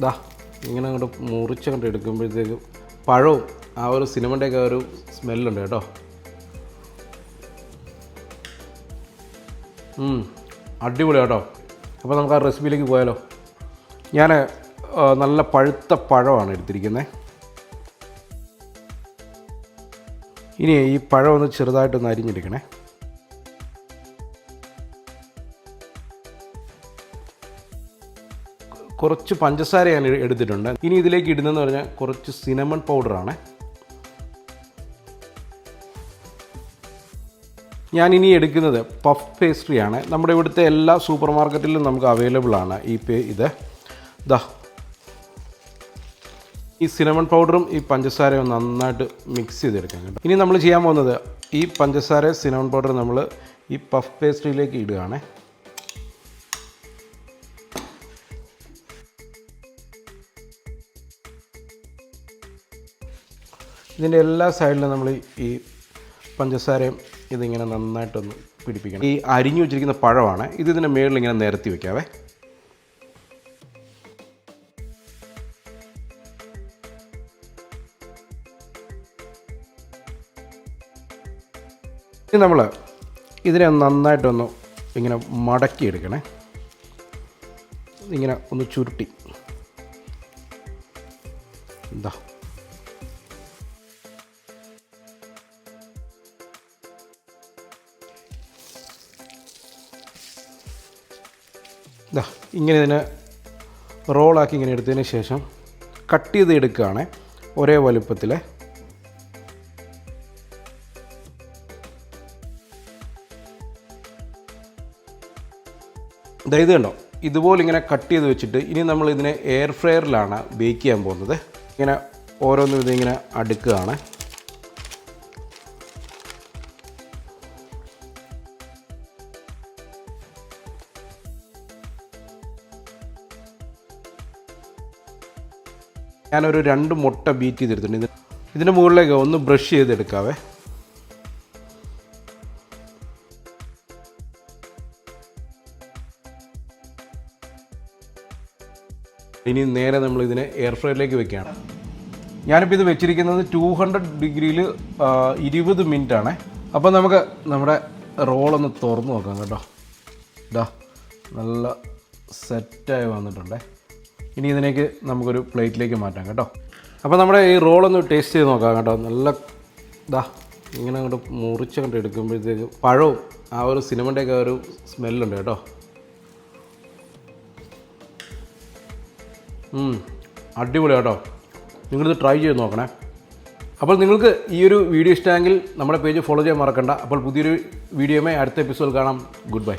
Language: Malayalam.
ദാ ഇങ്ങനെ അങ്ങോട്ട് മുറിച്ചങ്ങോട്ട് എടുക്കുമ്പോഴത്തേക്കും പഴവും ആ ഒരു സിനമൻ്റെയൊക്കെ ഒരു സ്മെല്ലുണ്ട് കേട്ടോ. അടിപൊളി കേട്ടോ. അപ്പോൾ നമുക്ക് ആ റെസിപ്പിയിലേക്ക് പോയാലോ. ഞാൻ നല്ല പഴുത്ത പഴമാണ് എടുത്തിരിക്കുന്നത്. ഇനി ഈ പഴം ഒന്ന് ചെറുതായിട്ടൊന്ന് അരിഞ്ഞെടുക്കണേ. കുറച്ച് പഞ്ചസാര ഞാൻ എടുത്തിട്ടുണ്ട്. ഇനി ഇതിലേക്ക് ഇടുന്നതെന്ന് പറഞ്ഞാൽ കുറച്ച് സിനമൺ പൗഡറാണ്. ഞാനിനി എടുക്കുന്നത് പഫ് പേസ്ട്രിയാണ്. നമ്മുടെ ഇവിടുത്തെ എല്ലാ സൂപ്പർ മാർക്കറ്റിലും നമുക്ക് അവൈലബിൾ ആണ് ഇത്. ദാ ഈ സിനമൺ പൗഡറും ഈ പഞ്ചസാരയും നന്നായിട്ട് മിക്സ് ചെയ്തെടുക്കാം കേട്ടോ. ഇനി നമ്മൾ ചെയ്യാൻ പോകുന്നത് ഈ പഞ്ചസാര സിനമൺ പൗഡർ നമ്മൾ ഈ പഫ് പേസ്ട്രിയിലേക്ക് ഇടുകയാണ്. ഇതിൻ്റെ എല്ലാ സൈഡിലും നമ്മൾ ഈ പഞ്ചസാരയും ഇതിങ്ങനെ നന്നായിട്ടൊന്ന് പിടിപ്പിക്കണം. ഈ അരിഞ്ഞു വെച്ചിരിക്കുന്ന പഴമാണ് ഇതിൻ്റെ മുകളിൽ ഇങ്ങനെ നിരത്തി വയ്ക്കാവേ. ഇനി നമ്മൾ ഇതിനെ നന്നായിട്ടൊന്ന് ഇങ്ങനെ മടക്കിയെടുക്കണേ. ഇങ്ങനെ ഒന്ന് ചുരുട്ടി എന്താ ഇങ്ങനെ ഇതിനെ റോളാക്കി ഇങ്ങനെ എടുത്തതിന് ശേഷം കട്ട് ചെയ്ത് എടുക്കുകയാണ് ഒരേ വലുപ്പത്തിൽ. ഇത് കണ്ടോ, ഇതുപോലെ ഇങ്ങനെ കട്ട് ചെയ്ത് വെച്ചിട്ട് ഇനി നമ്മൾ ഇതിനെ എയർ ഫ്രയറിലാണ് ബേക്ക് ചെയ്യാൻ പോകുന്നത്. ഇങ്ങനെ ഓരോന്നും ഇതിങ്ങനെ അടുക്കുകയാണ്. ഞാനൊരു 2 മുട്ട ബീറ്റ് ചെയ്തെടുത്തിട്ടുണ്ട്. ഇതിൻ്റെ മുകളിലേക്ക് ഒന്ന് ബ്രഷ് ചെയ്തെടുക്കാവേ. ഇനി നേരെ നമ്മൾ ഇതിനെ എയർ ഫ്രയറിലേക്ക് വെക്കുകയാണ്. ഞാനിപ്പോൾ ഇത് വെച്ചിരിക്കുന്നത് 200 ഡിഗ്രിയിൽ 20 മിനിറ്റ് ആണ്. അപ്പോൾ നമുക്ക് നമ്മുടെ റോളൊന്ന് തുറന്ന് നോക്കാം കേട്ടോ. ഇതാ നല്ല സെറ്റായി വന്നിട്ടുണ്ട്. ഇനി ഇതിലേക്ക് നമുക്കൊരു പ്ലേറ്റിലേക്ക് മാറ്റാം കേട്ടോ. അപ്പോൾ നമ്മുടെ ഈ റോളൊന്ന് ടേസ്റ്റ് ചെയ്ത് നോക്കാം കേട്ടോ. നല്ല ഇങ്ങനെ അങ്ങോട്ട് മുറിച്ചങ്ങോട്ട് എടുക്കുമ്പോഴത്തേക്ക് പഴവും ആ ഒരു സിനമൻ്റെയൊക്കെ ഒരു സ്മെല്ലുണ്ട് കേട്ടോ. അടിപൊളി കേട്ടോ. നിങ്ങളിത് ട്രൈ ചെയ്ത് നോക്കണേ. അപ്പോൾ നിങ്ങൾക്ക് ഈ ഒരു വീഡിയോ ഇഷ്ടമെങ്കിൽ നമ്മുടെ പേജ് ഫോളോ ചെയ്യാൻ മറക്കണ്ട. അപ്പോൾ പുതിയൊരു വീഡിയോയുമായി അടുത്ത എപ്പിസോഡ് കാണാം. Good bye.